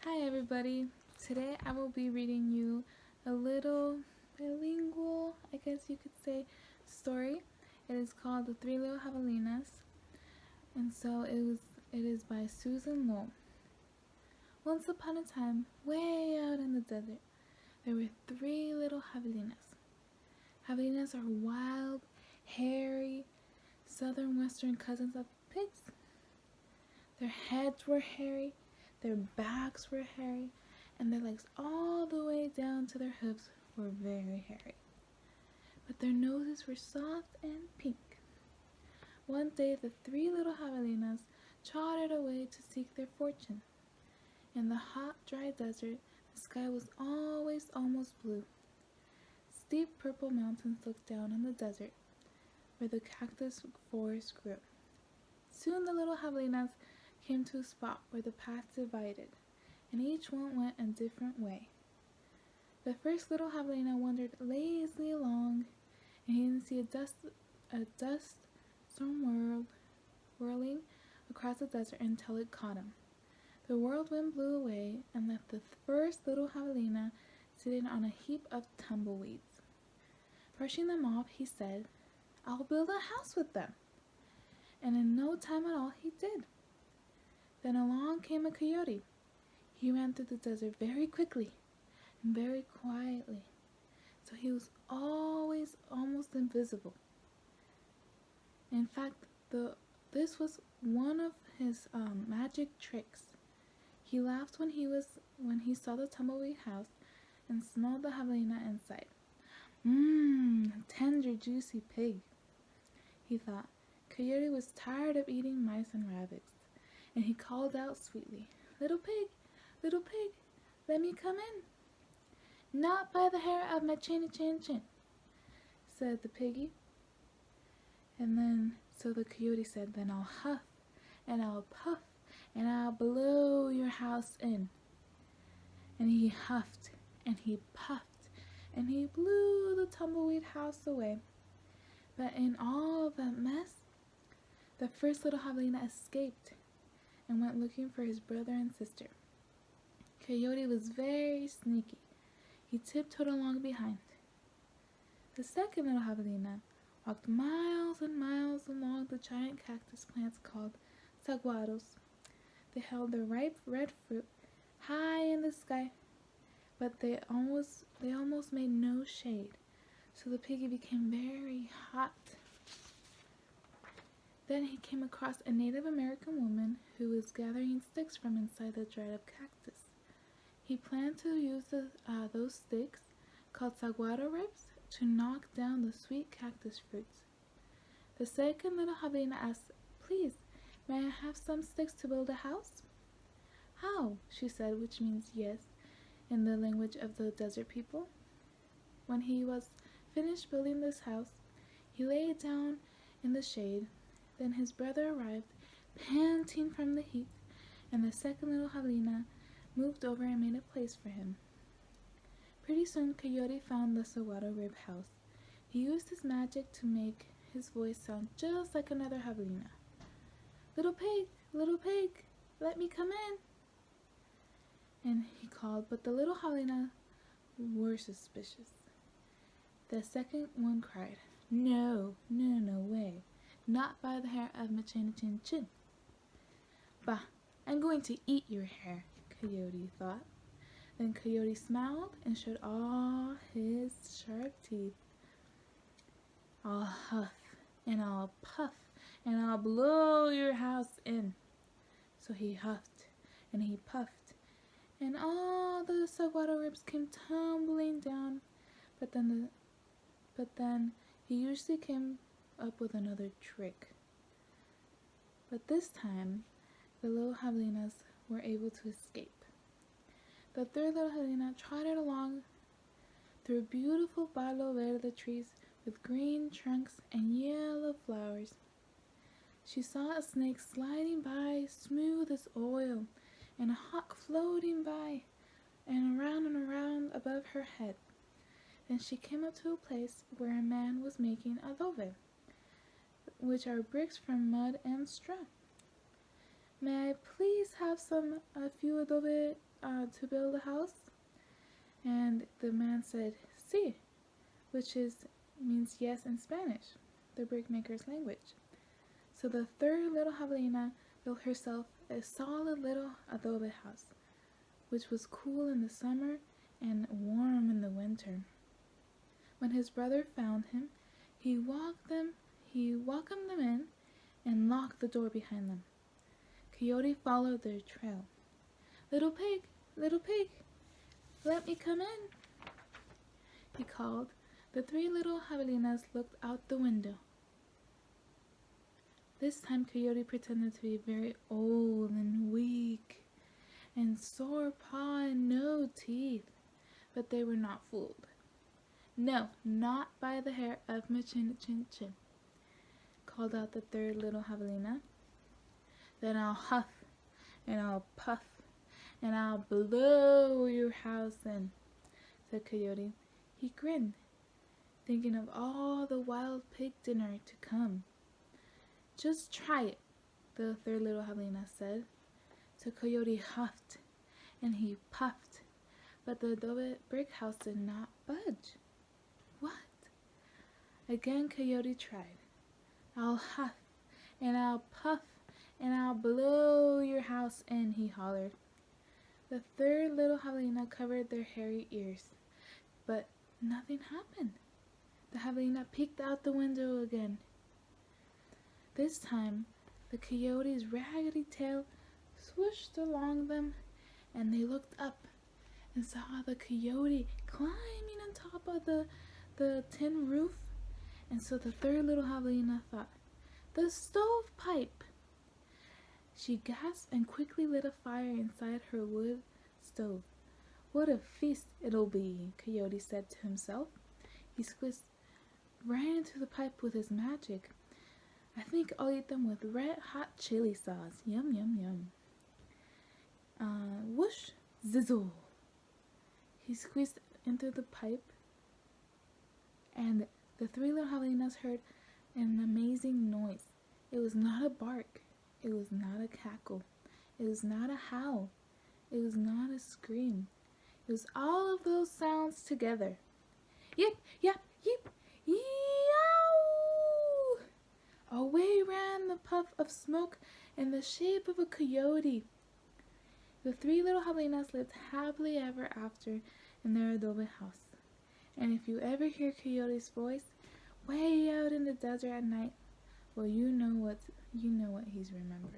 Hi everybody. Today I will be reading you a little bilingual, I guess you could say, story. It is called The Three Little Javelinas, and it is by Susan Lowell. Once upon a time, way out in the desert, there were three little javelinas. Javelinas are wild, hairy, southern western cousins of pigs. Their heads were hairy, their backs were hairy, and their legs all the way down to their hooves were very hairy. But their noses were soft and pink. One day the three little javelinas trotted away to seek their fortune. In the hot, dry desert, the sky was always almost blue. Steep purple mountains looked down on the desert where the cactus forest grew. Soon the little javelinas came to a spot where the path divided, and each one went a different way. The first little javelina wandered lazily along, and he didn't see a dust storm whirling across the desert until it caught him. The whirlwind blew away and left the first little javelina sitting on a heap of tumbleweeds. Brushing them off, he said, "I'll build a house with them." And in no time at all he did. Then along came a coyote. He ran through the desert very quickly and very quietly, so he was always almost invisible. In fact, this was one of his magic tricks. He laughed when he saw the tumbleweed house and smelled the javelina inside. Tender, juicy pig, he thought. Coyote was tired of eating mice and rabbits, and he called out sweetly, little pig, let me come in." "Not by the hair of my chinny chin chin," said the piggy. So the coyote said, "Then I'll huff, and I'll puff, and I'll blow your house in." And he huffed, and he puffed, and he blew the tumbleweed house away. But in all of that mess, the first little javelina escaped and went looking for his brother and sister. Coyote was very sneaky. He tiptoed along behind. The second little javelina walked miles and miles along the giant cactus plants called saguaros. They held their ripe red fruit high in the sky, but they almost made no shade, so the piggy became very hot. Then he came across a Native American woman who was gathering sticks from inside the dried up cactus. He planned to use those sticks, called saguaro ribs, to knock down the sweet cactus fruits. The second little javelina asked, "Please, may I have some sticks to build a house?" "How?" she said, which means yes in the language of the desert people. When he was finished building this house, he lay down in the shade. Then his brother arrived, panting from the heat, and the second little javelina moved over and made a place for him. Pretty soon Coyote found the saguaro rib house. He used his magic to make his voice sound just like another javelina. Little pig, let me come in." And he called, but the little javelina were suspicious. The second one cried, No way. Not by the hair of my chin chin chin." "Bah, I'm going to eat your hair," Coyote thought. Then Coyote smiled and showed all his sharp teeth. "I'll huff, and I'll puff, and I'll blow your house in." So he huffed, and he puffed, and all the saguaro ribs came tumbling down. But then he usually came up with another trick. But this time, the little javelinas were able to escape. The third little javelina trotted along through beautiful palo verde trees with green trunks and yellow flowers. She saw a snake sliding by, smooth as oil, and a hawk floating by and around above her head. Then she came up to a place where a man was making adobe, which are bricks from mud and straw. "May I please have a few adobe to build a house? And the man said, sí, which means yes in Spanish, the brickmaker's language. So the third little javelina built herself a solid little adobe house, which was cool in the summer and warm in the winter. When his brother found him, he welcomed them in and locked the door behind them. Coyote followed their trail. Little pig, let me come in, he called. The three little javelinas looked out the window. This time Coyote pretended to be very old and weak and sore paw and no teeth, but they were not fooled. No, not by the hair of my chin, called out the third little javelina. Then I'll huff and I'll puff and I'll blow your house in, said Coyote. He grinned, thinking of all the wild pig dinner to come. Just try it, the third little javelina said. So Coyote huffed and he puffed, but the adobe brick house did not budge. What? Again Coyote tried. I'll huff and I'll puff and I'll blow your house in, he hollered. The third little javelina covered their hairy ears, but nothing happened. The javelina peeked out the window again. This time, the coyote's raggedy tail swooshed along them, and they looked up and saw the coyote climbing on top of the tin roof. And so the third little javelina thought, the stovepipe! She gasped and quickly lit a fire inside her wood stove. What a feast it'll be, Coyote said to himself. He squeezed right into the pipe with his magic. I think I'll eat them with red hot chili sauce. Yum, yum, yum. Whoosh, zizzle. He squeezed into the pipe, and the three little javelinas heard an amazing noise. It was not a bark. It was not a cackle. It was not a howl. It was not a scream. It was all of those sounds together. Yip, yap, yip, yow! Away ran the puff of smoke in the shape of a coyote. The three little javelinas lived happily ever after in their adobe house. And if you ever hear Coyote's voice way out in the desert at night, well, you know what he's remembering.